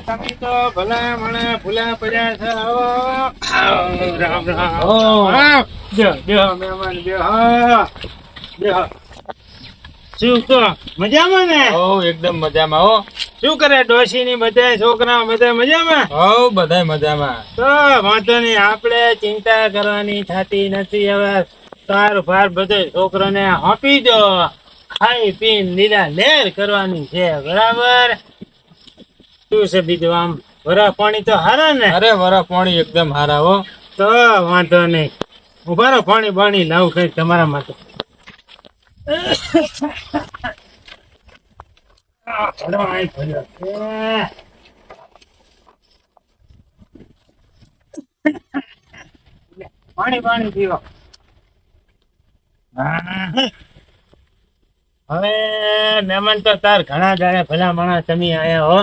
તમે તો ભલા મને ભૂલા પડ્યા છે. રામ રામ. મહેમાન શું તો મજામાં ને? એકદમ મજામાં હો. શું કરે ડોશી ની બધા છોકરા બધા મજામાં? બધા મજામાં. તો વાંધો નહીં, આપણે ચિંતા કરવાની થતી નથી. હવે તાર ભાર બધો છોકરાને આપી દો, ખાઈ પીને લીલા લેર કરવાની છે. બરાબર? શું છે બીજું? આમ વરા પાણી તો હારા ને? અરે વરા પાણી એકદમ હારા હો. તો વાંધો નહીં, ઉભારો પાણી બાણી લાવું કઈ તમારા માટે. પાણી પાણી પીવો. હવે મહેમાન તો તાર ઘણા દાડે ભલા માણસ તમે આયા હો.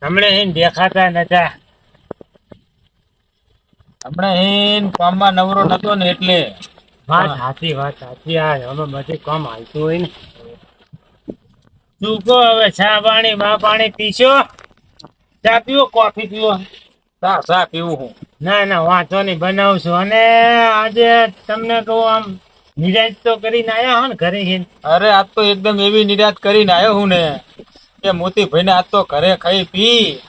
હમણાં દેખાતા નતા. હમણાં કામમાં નવરો નતો ને એટલે. વાત સાચી. આ હવે બધું કામ હાલતું હોય ને. તું કહો હવે, ચા પાણી મા પાણી પીશો? ચા પીવો કોફી પીવો? ચા પીવું હું. ના વાંચો નહીં, બનાવું છું. અને આજે તમને કહું, આમ નિરાશ તો કરીને આવ્યા હો ને ઘરે? અરે આજ તો એકદમ એવી નિરાશ કરીને આવ્યો હું ને કે મોતીભાઈ ને આજ તો ઘરે ખાઈ પી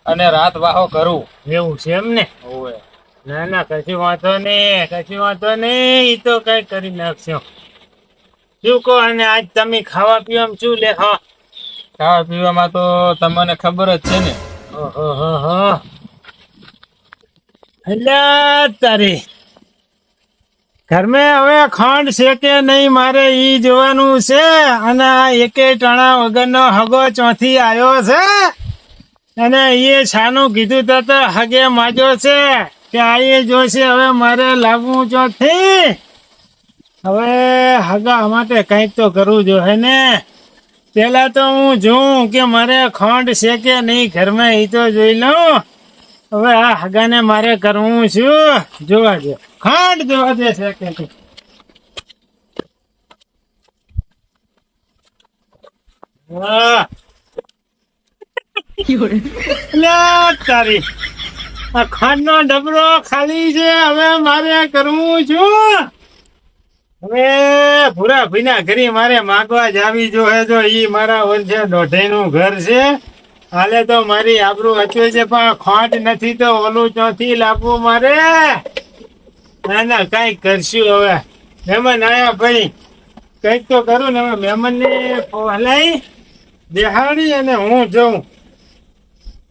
અને રાત વાહો કરું. એવું છે એમ ને? હોવે. ના કશું વાંધો નહીં. ઈ તો કઈ કરી નાખશો. શું કહો? અને આજ તમે ખાવા પીવામાં શું લે? ખાવા પીવામાં તો તમને ખબર જ છે ને. એટલે તારી ઘરમાં હવે ખાંડ છે કે નહીં મારે ઈ જોવાનું છે. અને આ એકે ટણા વગરનો હગો ચોથી આવ્યો છે. અને એ છાનું કીધું તો હગે માજો છે કે આ એ જોશે. હવે મારે લાવવું ચોથી. હવે હગા માટે કંઈક તો કરવું જોઈએ ને. પેલા તો હું જોઉં કે મારે ખાંડ છે કે નહીં ઘરમાં, એ તો જોઈ લઉં. હવે આ હગાને મારે કરવું શું? જોવા દે, ખાંડ જોવા દે છે કે તારી આ ખાંડ નો ડબરો ખાલી છે. હવે મારે કરવું શું? હવે ભૂરા ભીના ઘરે મારે માગવા જાવી જો હે. જો ઈ મારા વર્ષે દોઢે નું ઘર છે. હાલે તો મારી આબરૂ હચવે છે, પણ ખાંડ નથી તો ઓલું ચોથી લાવવું મારે. ના કઈક કરશું. હવે મહેમાન આયા ભાઈ, કઈક તો કરું ને. હવે મહેમાન ને હલાઈ બેહાડી અને હું જઉં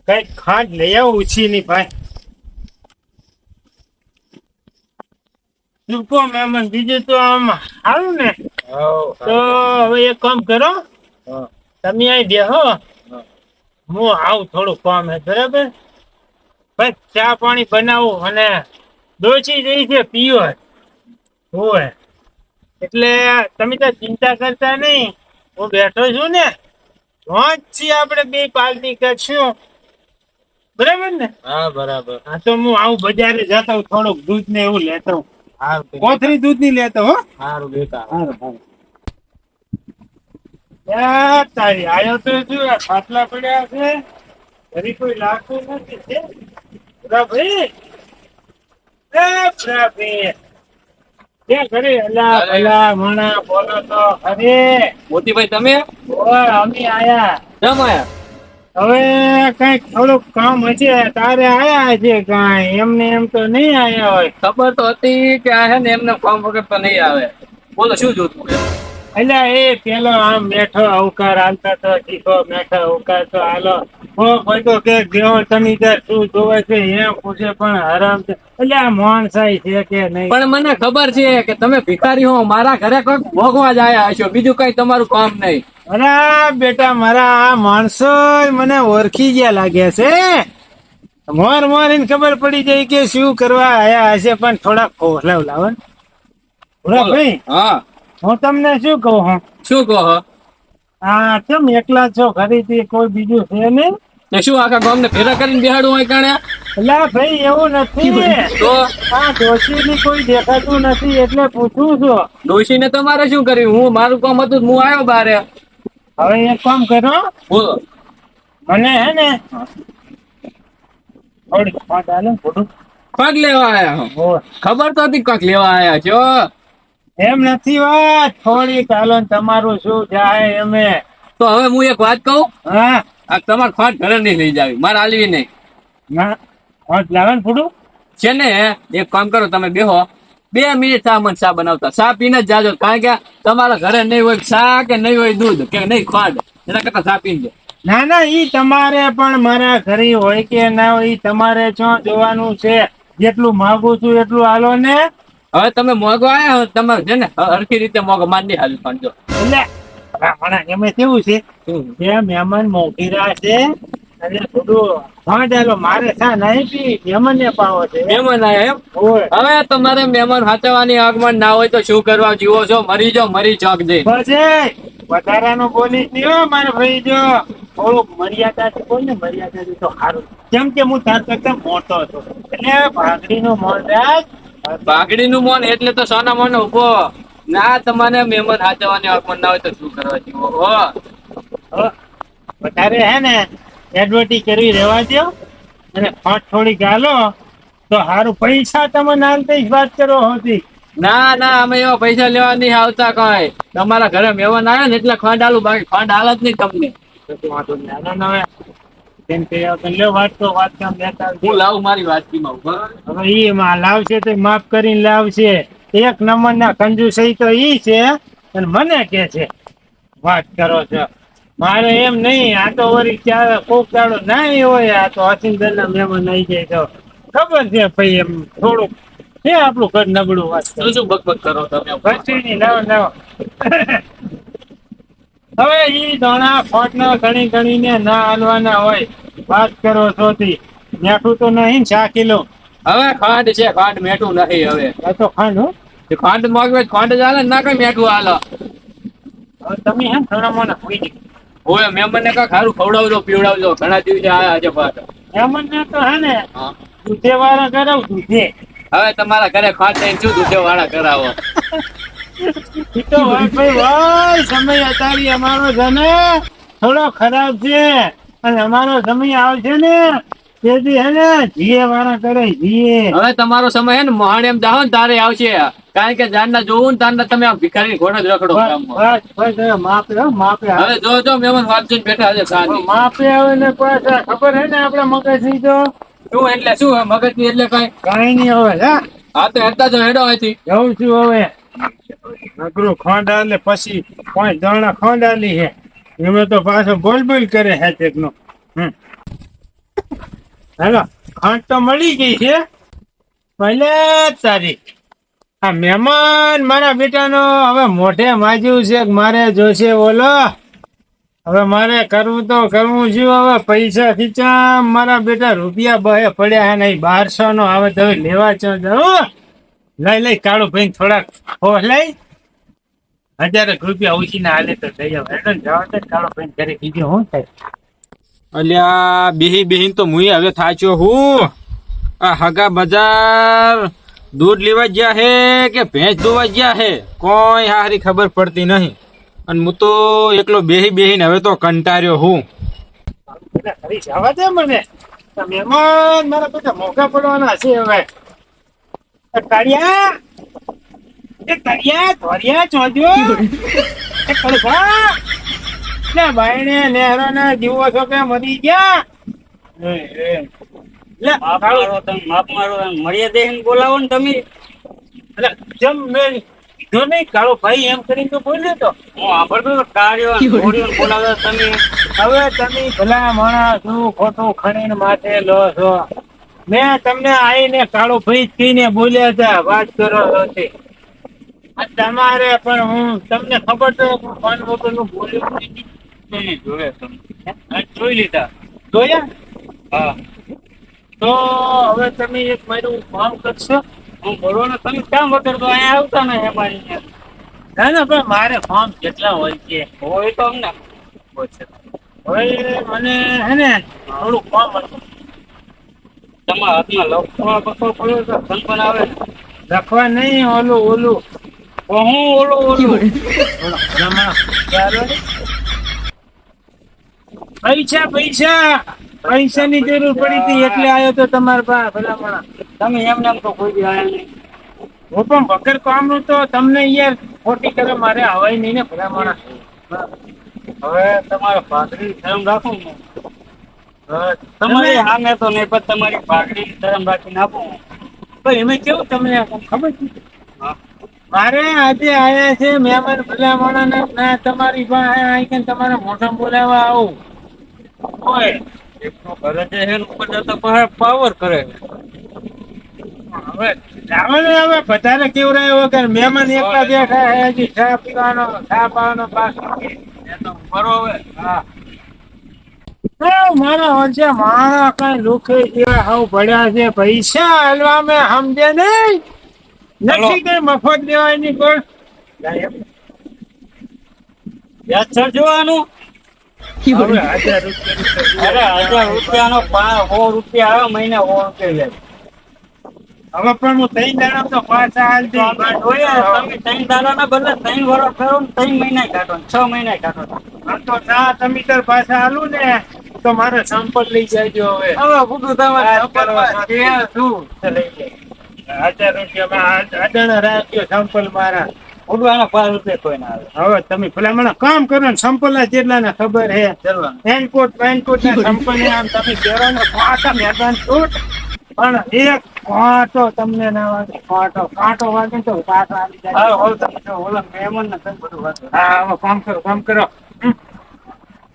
કઈક ખાંડ લઈ આવું ઉછી ની ભાઈ. શું કહો મહેમાન? બીજું તો આમ સારું ને? તો હવે એક કામ કરો, તમે અહીં બેહો, હું આવું. થોડું કામ હે. બરાબર? બસ ચા પાણી બનાવું અને ડોસી જઈ છે પીવો હોય. એટલે તમે તો ચિંતા કરતા નહીં, હું બેઠો છું ને. રોજ છીએ આપણે બે પાર્ટી કરશું. બરાબર ને? હા બરાબર. હા તો હું આવું બજારે જતો હું, થોડુંક દૂધ ને એવું લેતો હું. કોથળી દૂધ ની લેતો હો. સારું બેટા. તારી આયો તો શું ખાટલા પડ્યા છે, ઘરે કોઈ લાગતું નથી. ભાઈ ઘરે અલા મણા બોલો તો અરે મોતીભાઈ તમે? અમે આયા. કેમ આયા? હવે કઈક થોડુંક કામ હશે. તારે આયા છે કઈ? એમને એમ તો નહીં આયા હોય. ખબર તો હતી કે આ છે ને એમને ફોર્મ વગર તો નહીં આવે. બોલો શું જોતું? એટલે એ પેલો આમ મેઠો અવકાર હાલતા તો શીખો મેઠો અવકાર તો હાલો કોઈ તો કે દેવો તની ત્યાં શું જોવે છે એમ પૂછે પણ હરામ છે એટલે આ મોહનસાઈ છે કે નહીં. પણ મને ખબર છે કે તમે ભિખારી હો, મારા ઘરે કોઈક ભોગવા જ આયા હશો, બીજું કઈ તમારું કામ નહીં. અરે બેટા મારા આ માણસો મને ઓળખી ગયા લાગે છે. મોર મોરીને ખબર પડી જાય કે શું કરવા આયા હશે પણ થોડા ખોલાવ લાવો ને. ભૂરા ભાઈ હા, હું તમને શું કહું હું શું કહો? આ કેમ એકલા છો ઘરેથી કોઈ બીજું છે નહીં? ને શું આખા ગામને ભેગા કરીને બેહાડું હોય કાણે? એટલે ભાઈ એવું નથી તો આ ડોશીની કોઈ દેખાતું નથી એટલે પૂછું છું. ડોશીને તમારે શું કર્યું? હું મારું કામ હતું હું આવ્યો બારે. હવે એક કામ કરો બોલો. મને હે ને થોડી ખોટ આલે થોડું. પગ લેવા આયા હો? હોવે. ખબર તો હતી કાંક લેવા આયા છો. એમ નથી વાત થોડી ચાલો ને તમારું શું જાય એમે. તો હવે હું એક વાત કહું, હા આ તમારે ખોટ ઘરે નહીં લઈ જાવી, મારે આલવી નહીં. ના ખોટ લાવે ને થોડું. છે ને, એક કામ કરો, તમે બેહો 2 મિનિટ ચા મને ચા બનાવતા, ચા પીને જ જાજો, કારણ કે તમારા ઘરે નહીં હોય ચા કે નહીં હોય દૂધ કે નહીં ખાંડ, એના કરતા ચા પીને જો. ના ના ઈ તમારે પણ મારા ઘરે હોય કે ના હોય ઈ તમારે શું જોવાનું છે. જેટલું માંગુ છું એટલું હાલો ને. હવે તમે મોગો આયા હો, તમારે છે ને હરખી રીતે મોગો માન નહીં હાલ પણ જો. એટલે હમણાં એમે કેવું છે કે મહેમાન મોકીરા છે એટલે થોડું ભાંડેલો મારે શા નહીં પી મહેમાન ને પાવો છે. મહેમાન આયા એમ? હોય હવે તમારે મહેમાન સાચવવાની આગમન ના હોય તો શું કરવા? જીવો છો મરી જાઓ, મરી ચોક જઈ. પછી વધારાનું બોલીશ નહીં હો મારે ભાઈ. જો થોડુંક મર્યાદાથી બોલ ને, મર્યાદાથી તો સારું. કેમ કે હું તાર કરતા મોટો હતો એટલે ભાગડીનું મોન રાખ. બાગડીનું મોન એટલે તો સોના મોન ઉભો ના. તમારે મહેમાન સાચવવાની આગમન ના હોય તો શું કરવા? જીવો હો. હવે વધારે હે ને એડવર્ટી કરવી રહેવા દો અને ફાટ થોડી ગાલો તો સારું. પૈસા તમે નાનથી જ વાત કરો હોતી. ના ના, અમે એવા પૈસા લેવા નહીં આવતા કઈ. તમારા ઘરે મહેમાન આવ્યા ને એટલે ખાંડ આલું, બાકી ખાંડ હાલ જ નહીં તમને. તો તું વાંધો નહીં. આનંદ હવે તેમ કે આવતા લ્યો વાત તો વાત કામ લેતા આવજો. હું લાવું મારી વાતચીમાં ઉભા. હવે ઈ માં લાવશે તો માફ કરીને લાવશે. એક નંબર ના કંજુસઈ તો ઈ છે અને મને કે છે વાત કરો છો. મારે એમ નહીં. આ તો વળી ક્યારે કોક દાડો નાઈ હોય. આ તો હસીનદર ના મહેમાન આવી જાય તો ખબર છે ભાઈ એમ થોડુંક છે આપણું ઘર નબળું. વાત શું શું બકબક કરો તમે? ઘરથી લાવો લાવો. હવે ઈ દાણા ફોટનો ગણી ગણીને ના હાલવાના હોય. વાત કરો છો થી મેઠું તો નહીં ને 6 કિલો. હવે ખાંડ છે, ખાંડ મેઠું નહીં. હવે આ તો ખાંડ હો. જે ખાંડ માંગવે ખાંડ જ હાલે ને, ના કઈ મેઠું હાલે. હવે તમે હે ને થોડા મને હોઈ ગઈ. હોય મહેમાન ને કાંઈક સારું ખવડાવજો પીવડાવજો, ઘણા દિવસે આયા છે પાછા. એમને તો હે ને હા. દૂધે વાળા કરાવ દૂધે. હવે તમારા ઘરે ખાંડ લઈને શું દૂધે વાળા કરાવો? ઈ તો ભાઈ ભાઈ સમય અત્યારે અમારો છે ને થોડો ખરાબ છે અને અમારો સમય આવશે ને તેથી હે ને જીએ વાળા કરે જીએ. હવે તમારો સમય હે ને મહાણ એમ જાઓ ને તારે આવશે, કારણ કે જાનના જોવું ને તારના તમે આમ ભિખારી ઘોડો જ રખડો ગામમાં. બસ બસ હવે માપે હો માપે. હવે જો જો મહેમાન વાતચીત બેઠા છે સાંજે. માપે આવે ને પાછા ખબર હે ને આપડે મગજ ની તો શું એટલે શું મગજ ની એટલે કઈ? કઈ નહીં હવે. હા હા તો હેડતા જો હેડો અહીંથી. જઉં છું હવે. નકરું ખંડ આલે પછી 5 દાણા ખંડ આલી હે એમે તો પાછો બોલ બોલ કરે હે તેકનો. હેલો ખંડ તો મળી ગઈ છે પહેલે તારી. આ મહેમાન મારા બેટાનો હવે મોઢે માજ્યું છે કે મારે જોશે બોલો. હવે મારે કરવું તો કરવું છું. હવે પૈસા ખીચા મારા બેટા રૂપિયા બહે પડ્યા હે નહીં 1200 નો આવે તો હવે લેવા ચો જાઉં. લઈ કાળું ભાઈ થોડાક હો લઈ 1000 રૂપિયા ઓછી ના હાલે તો જઈ આવ. હેડો ને જવા દે કાળો ભાઈ ઘરે કીધું હું થાય. અલ્યા બેહી બેહીન તો મુય હવે થાચ્યો હું. આ હગા બજાર દૂધ લેવા ગયા હે કે ભેંસ દોવા ગયા હે કોઈ હારી ખબર પડતી નહીં. અને હું તો એકલો બેહી બેહીને હવે તો કંટાળ્યો હું. ખરી જવા દે મને. આ મહેમાન મારા બધા મોંઘા પડવાના છે હવે. કાળિયા એ કાળિયા ધોરિયા ચોજો એ કળભા લે બાયણે નેહરો ને જીવો છો કે મરી ગયા. લે માપ મારો તમે મર્યાદા બોલાવો ને તમે. એટલે જમ મેં કીધું નહીં કાળો ભાઈ એમ કરીને તો બોલ્યો તો હું સાંભળતો હતો કાળિયો અને ઘોડીઓને બોલાવતા તમે. હવે તમે ભલા માણસ શું ખોટું ખણીને માથે લો છો મેં તમને આવીને કાળો ભાઈ જ કહીને બોલ્યા હતા વાત કરો છો તે. આ તમારે પણ હું તમને ખબર તો ફોન વગરનું બોલ્યું નથી. નહીં જોયા તમે. હા, જોઈ લીધા. જોયા હા, તો હવે તમે એક મારું કામ કરશો. હું બોલો ને તમે કામ વગર તો અહીંયા આવતા ને અમારી ત્યાં. ના ના પણ મારે ફોર્મ કેટલા હોય છે હોય તો અમને હવે મને હે ને થોડું ફોર્મ હતું. તમારા હાથમાં લખવા બખવા પડ્યો તો સંપન્ન આવે ને. લખવા નહીં ઓલું ઓલું તો હું ઓલું પૈસા પૈસા પૈસાની જરૂર પડી હતી એટલે આવ્યો તો તમારા પાસે ભલામણ. તમે એમને એમ તો કોઈ દી આયા નહીં. હું પણ વગર કામનું તો તમને યાર ખોટી કરે મારે હવાય નહીં ને ભલામણ. હવે તમારે ભાખરી શરમ રાખો ને. તમારી તમારે સામે તો નહીં પણ તમારી ભાખરી શરમ રાખીને આપો. પણ એમાં કેવું તમને ખબર છે હા. મારે આજે આયા છે મહેમાન ભલામણ ને ના તમારી પાસે આવીને તમારા મોઢા બોલાવવા આવું હોય એકનો ઘરે જે છે ને ઉપર જતા પાસે પાવર કરે. હવે રાવણ હવે વધારે કેવરાય વગર મહેમાન એકલા બેઠા હે હજી ચા પાવાનો બાકી છે. એ તો બરોબર. હા મારા વચ્ચે મારા કઈ લુખે જેવા હાવ પડ્યા છે પૈસા હલવા મેં સમજે નહીં નથી કઈ મફત દેવાની પણ વ્યાજ સર જોવાનું. હવે 1000 રૂપિયા અરે 1000 રૂપિયાનો 100 રૂપિયા આવે મહિને 100 રૂપિયા વ્યાજ. હવે પણ હું 3 દાડા તો પાછા હાલતી જોયા તમે 3 દાડાના બદલે 3 વર્ષ કરો ને 3 મહિના કાઢો ને 6 મહિના કાઢો. આમ તો ના તમે તાર પાછા હાલું ને તો મારે સંપત લઈ જાયજો હવે હવે બધું તમારે વાત કરવા સંપર્કમાં છે શું? તો લઈ જાય 1000 રૂપિયામાં અડાણા રાખ્યો સંપલ મારા. ઉડવાના 5 રૂપિયા કોઈ ના આવે. હવે તમે ભલામણ કામ કરો ને સંપલા જેટલા ને ખબર હે ચલવાનું. રેનકોટ પેનકોટ ને સંપલ આમ તમે પહેરો ને કાંટા મેદાન છૂટ પણ એક કાંટો તમને ના વાગે કાંટો વાગે તો પાછો આવી જાય. હા, હવે તમે જો ઓલા મહેમાનને તમે બધું વાત કરો. હા હવે કામ કરો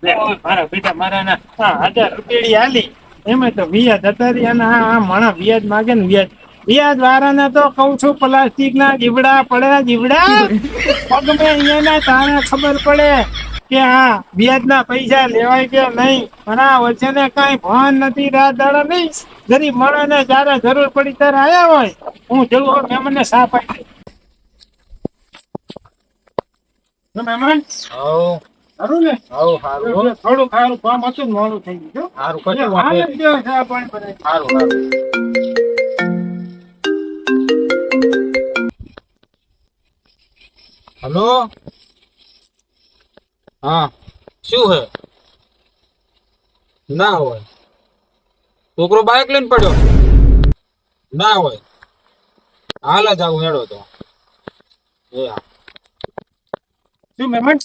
લે, મારા બેટા મારા ના 1000 રૂપિયા હાલી એમાં તો વ્યાજ હતા રહ્યા ને આ માણા વ્યાજ માગે ને વ્યાજ વાળાને તો કઉ છું પ્લાસ્ટિક ના જીવડા પડે જીવડા પગમે અહીંયાના તારે ખબર પડે કે હા વ્યાજ ના પૈસા લેવાય કે નહીં પણ આ વચ્ચે કઈ ભાન નથી રાત દાડા નહીં ગરીબ માણસ ને જયારે જરૂર પડી ત્યારે આયા હોય હું જવું મેં મને સાપ આપી મહેમાન સારું ને થોડું ખારું કામ હતું ને મોડું થઈ ગયું હલો હા શું હે ના હોય છોકરો બાઇક લઈને પડ્યો ના હોય હાલ જ આવું હેડો તો એ હા શું મહેમાન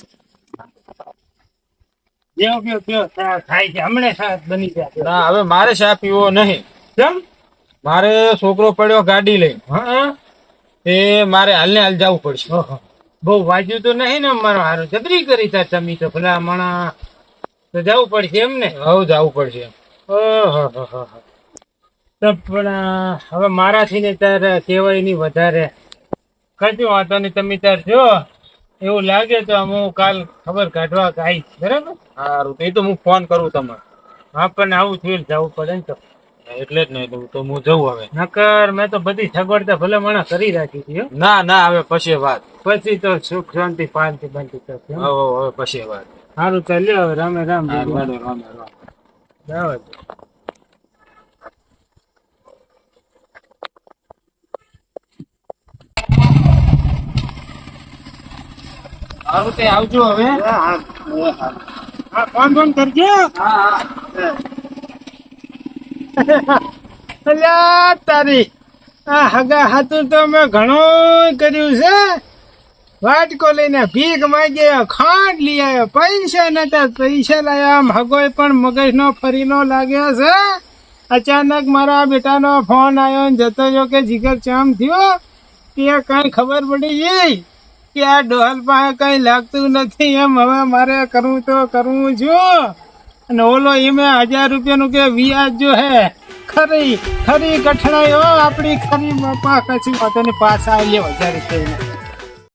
થાય છે હમણાં સાથ બની જાય ના હવે મારે ચા પીવો નહીં કેમ મારે છોકરો પડ્યો ગાડી લઈ હા તે મારે હાલને હાલ જવું પડશે બહુ વાજ્યું તો નહીં ને મારો હારું જબરી કરી તા તમે તો ભલા મણા તો જવું પડશે એમ ને હવે જવું પડશે તો પણ હવે મારાથી ને તારે કહેવાય નહીં વધારે કજો વાંધો નહીં તમે તાર જો એવું લાગે તો હું કાલ ખબર કાઢવા આવીશ બરાબર સારું તો એ તો હું ફોન કરું તમને હા પણ આવું થયું જવું પડે ને તો એટલે જ નહીં તો હું જઉં હવે નકર મેં તો બધી સગવડતા ભલે મને કરી રાખી હતી હો. ના ના હવે પછી વાત પછી તો સુખ શાંતિ પાલતી બનતી થશે હવે પછી વાત સારું ચાલ્યો હવે રામે રામ હા, રામે રામ. જાઓ. સારું તે આવજો હવે હા ફોન કરજો અલ્યા તારી આ હગા હાથું તો મેં ઘણું કર્યું છે વાટકો લઈને ભીખ માંગ્યો ખાંડ લઈ આવ્યો પૈસા નતા પૈસા લાયા આમ હગોય પણ મગજનો ફરીનો લાગ્યો છે અચાનક મારા બેટાનો ફોન આવ્યો ને જતો જો કે જીગર ચામ થયો કે કઈ ખબર પડી ગઈ કે આ ડોહલ પાસે કઈ લાગતું નથી એમ હવે મારે કરવું તો કરવું છું. અને ઓલો એમે 1000 રૂપિયાનું કે વ્યાજ જો હે ખરી ખરી કઠણાઈ હો આપણી ખરી બાપા કશું વાતો ને પાછા આવી 1000 રૂપિયા